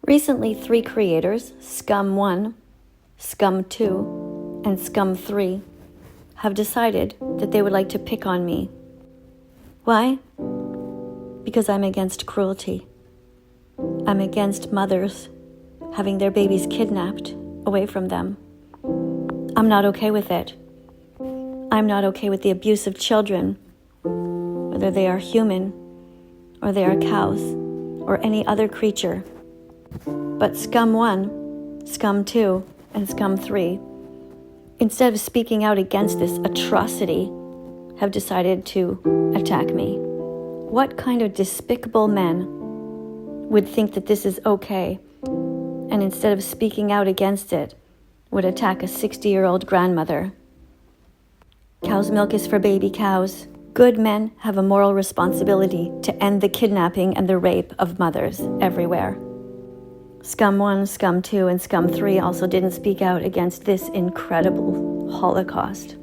Recently, 3 creators, Scum1, Scum2, and Scum3, have decided that they would like to pick on me. Why? Because I'm against cruelty. I'm against mothers having their babies kidnapped away from them. I'm not okay with it. I'm not okay with the abuse of children, whether they are human or they are cows or any other creature. But Scum1, Scum2, and Scum3, instead of speaking out against this atrocity, have decided to attack me. What kind of despicable men would think that this is okay, and instead of speaking out against it, would attack a 60-year-old grandmother? Cow's milk is for baby cows. Good men have a moral responsibility to end the kidnapping and the rape of mothers everywhere. Scum1, Scum2, and Scum3 also didn't speak out against this incredible holocaust.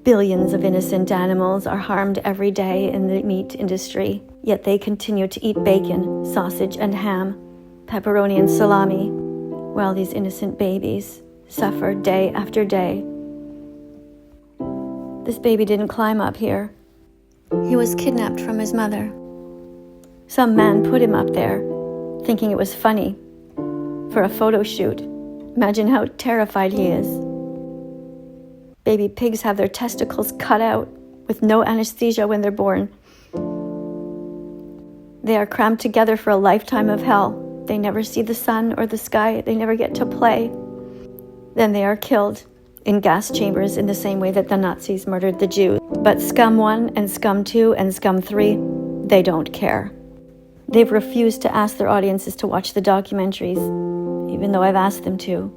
Billions of innocent animals are harmed every day in the meat industry, yet they continue to eat bacon, sausage, and ham, pepperoni and salami, while these innocent babies suffer day after day. This baby didn't climb up here. He was kidnapped from his mother. Some man put him up there, thinking it was funny, for a photo shoot. Imagine how terrified he is. Baby pigs have their testicles cut out with no anesthesia when they're born. They are crammed together for a lifetime of hell. They never see the sun or the sky. They never get to play. Then they are killed in gas chambers in the same way that the Nazis murdered the Jews. But Scum1 and Scum2 and Scum3, they don't care. They've refused to ask their audiences to watch the documentaries, even though I've asked them to.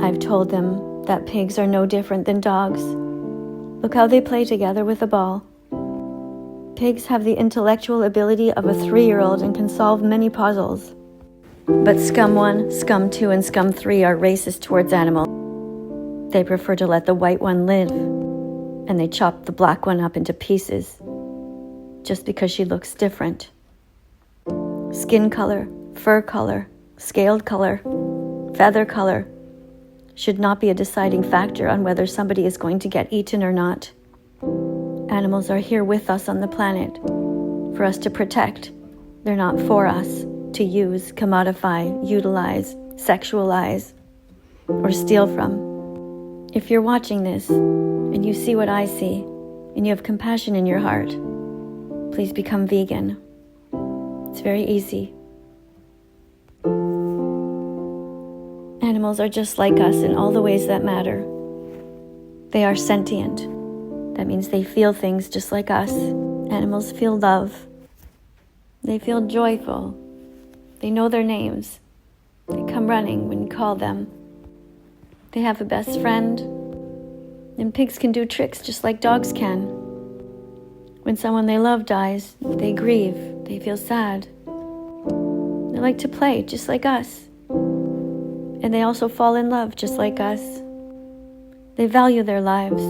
I've told them that pigs are no different than dogs. Look how they play together with a ball. Pigs have the intellectual ability of a 3-year-old and can solve many puzzles. But Scum1, Scum2, and Scum3 are racist towards animals. They prefer to let the white one live, and they chop the black one up into pieces, just because she looks different. Skin color, fur color, scaled color, feather color should not be a deciding factor on whether somebody is going to get eaten or not. Animals are here with us on the planet, for us to protect. They're not for us to use, commodify, utilize, sexualize, or steal from. If you're watching this, and you see what I see, and you have compassion in your heart, please become vegan. It's very easy. Animals are just like us in all the ways that matter. They are sentient. That means they feel things just like us. Animals feel love. They feel joyful. They know their names. They come running when you call them. They have a best friend. And pigs can do tricks just like dogs can. When someone they love dies, they grieve. They feel sad. They like to play just like us. And they also fall in love just like us. They value their lives.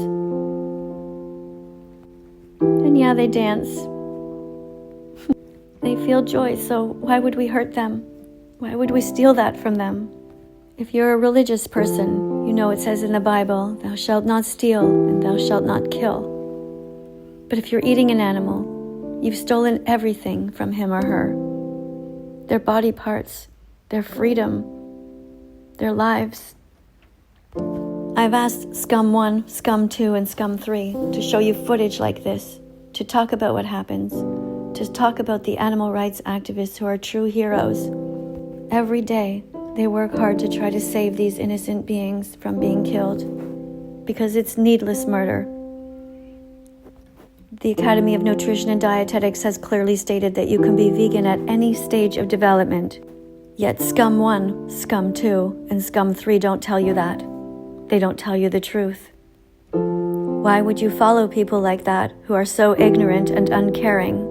And yeah, they dance. They feel joy, so why would we hurt them? Why would we steal that from them? If you're a religious person, you know it says in the Bible, "Thou shalt not steal, and thou shalt not kill." But if you're eating an animal, you've stolen everything from him or her. Their body parts, their freedom, their lives. I've asked Scum1, Scum2, and Scum3 to show you footage like this, to talk about what happens, to talk about the animal rights activists who are true heroes. Every day, they work hard to try to save these innocent beings from being killed, because it's needless murder. The Academy of Nutrition and Dietetics has clearly stated that you can be vegan at any stage of development. Yet Scum1, Scum2, and Scum3 don't tell you that. They don't tell you the truth. Why would you follow people like that who are so ignorant and uncaring?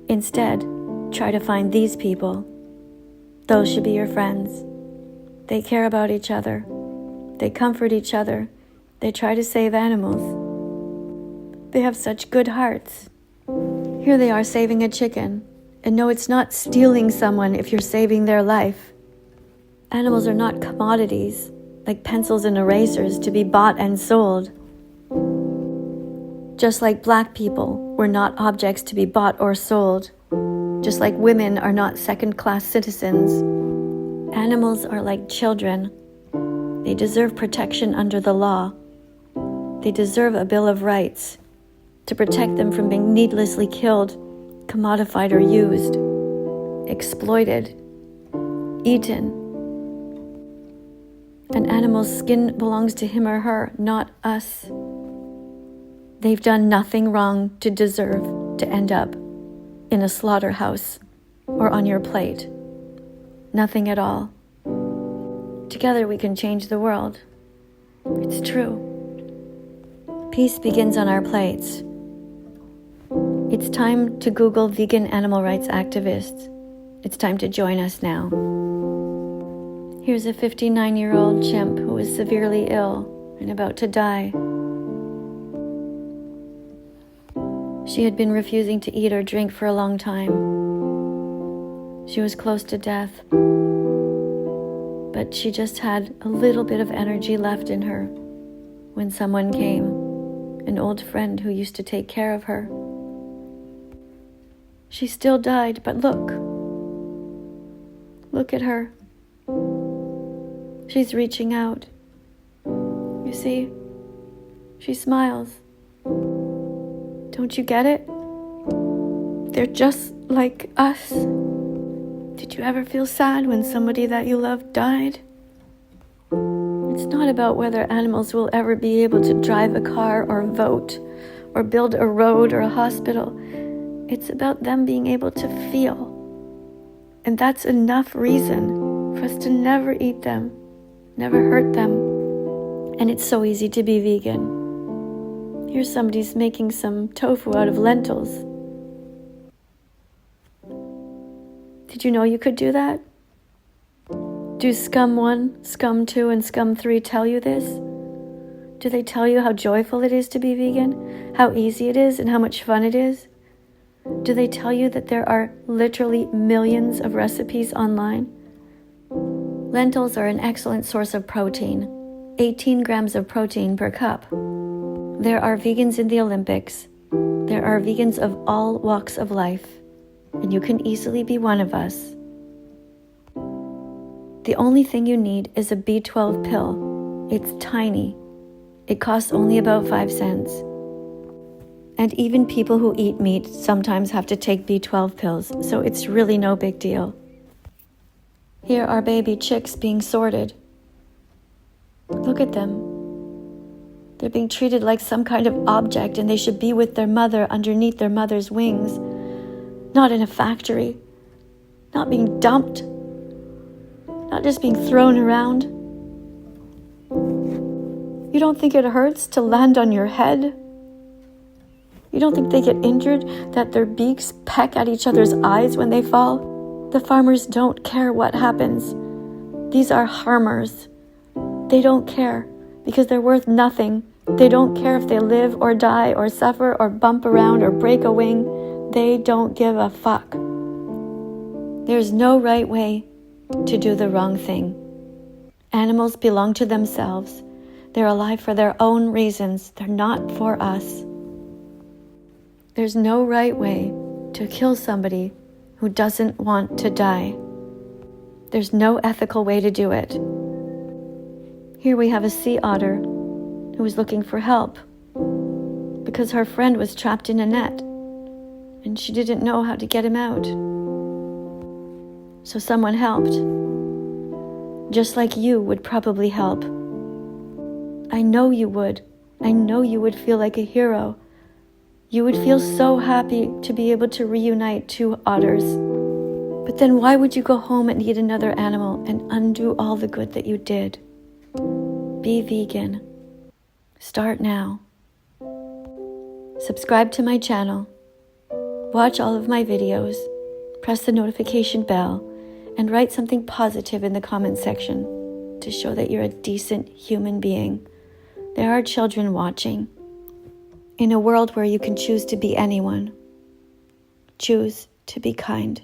Instead, try to find these people. Those should be your friends. They care about each other. They comfort each other. They try to save animals. They have such good hearts. Here they are saving a chicken, And no, it's not stealing someone if you're saving their life. Animals are not commodities, like pencils and erasers, to be bought and sold. Just like black people were not objects to be bought or sold. Just like women are not second-class citizens. Animals are like children. They deserve protection under the law. They deserve a Bill of Rights to protect them from being needlessly killed, commodified or used, exploited, eaten. An animal's skin belongs to him or her, not us. They've done nothing wrong to deserve to end up in a slaughterhouse or on your plate. Nothing at all. Together we can change the world. It's true. Peace begins on our plates. It's time to Google vegan animal rights activists. It's time to join us now. Here's a 59-year-old chimp who is severely ill and about to die. She had been refusing to eat or drink for a long time. She was close to death, but she just had a little bit of energy left in her when someone came, an old friend who used to take care of her. She still died, but look at her. She's reaching out. You see, she smiles. Don't you get it? They're just like us. Did you ever feel sad when somebody that you loved died? It's not about whether animals will ever be able to drive a car or vote or build a road or a hospital. It's about them being able to feel. And that's enough reason for us to never eat them, never hurt them. And it's so easy to be vegan. Here somebody's making some tofu out of lentils. Did you know you could do that? Do Scum 1, Scum 2, and Scum 3 tell you this? Do they tell you how joyful it is to be vegan? How easy it is and how much fun it is? Do they tell you that there are literally millions of recipes online? Lentils are an excellent source of protein, 18 grams of protein per cup. There are vegans in the Olympics. There are vegans of all walks of life, and you can easily be one of us. The only thing you need is a B12 pill. It's tiny. It costs only about 5 cents. And even people who eat meat sometimes have to take B12 pills, so it's really no big deal. Here are baby chicks being sorted. Look at them. They're being treated like some kind of object, and they should be with their mother underneath their mother's wings. Not in a factory. Not being dumped. Not just being thrown around. You don't think it hurts to land on your head? You don't think they get injured, that their beaks peck at each other's eyes when they fall? The farmers don't care what happens. These are harmers. They don't care because they're worth nothing. They don't care if they live or die or suffer or bump around or break a wing. They don't give a fuck. There's no right way to do the wrong thing. Animals belong to themselves. They're alive for their own reasons. They're not for us. There's no right way to kill somebody who doesn't want to die. There's no ethical way to do it. Here we have a sea otter who was looking for help because her friend was trapped in a net and she didn't know how to get him out. So someone helped, just like you would probably help. I know you would. I know you would feel like a hero. You would feel so happy to be able to reunite two otters. But then why would you go home and eat another animal and undo all the good that you did? Be vegan. Start now. Subscribe to my channel. Watch all of my videos. Press the notification bell and write something positive in the comment section to show that you're a decent human being. There are children watching. In a world where you can choose to be anyone, choose to be kind.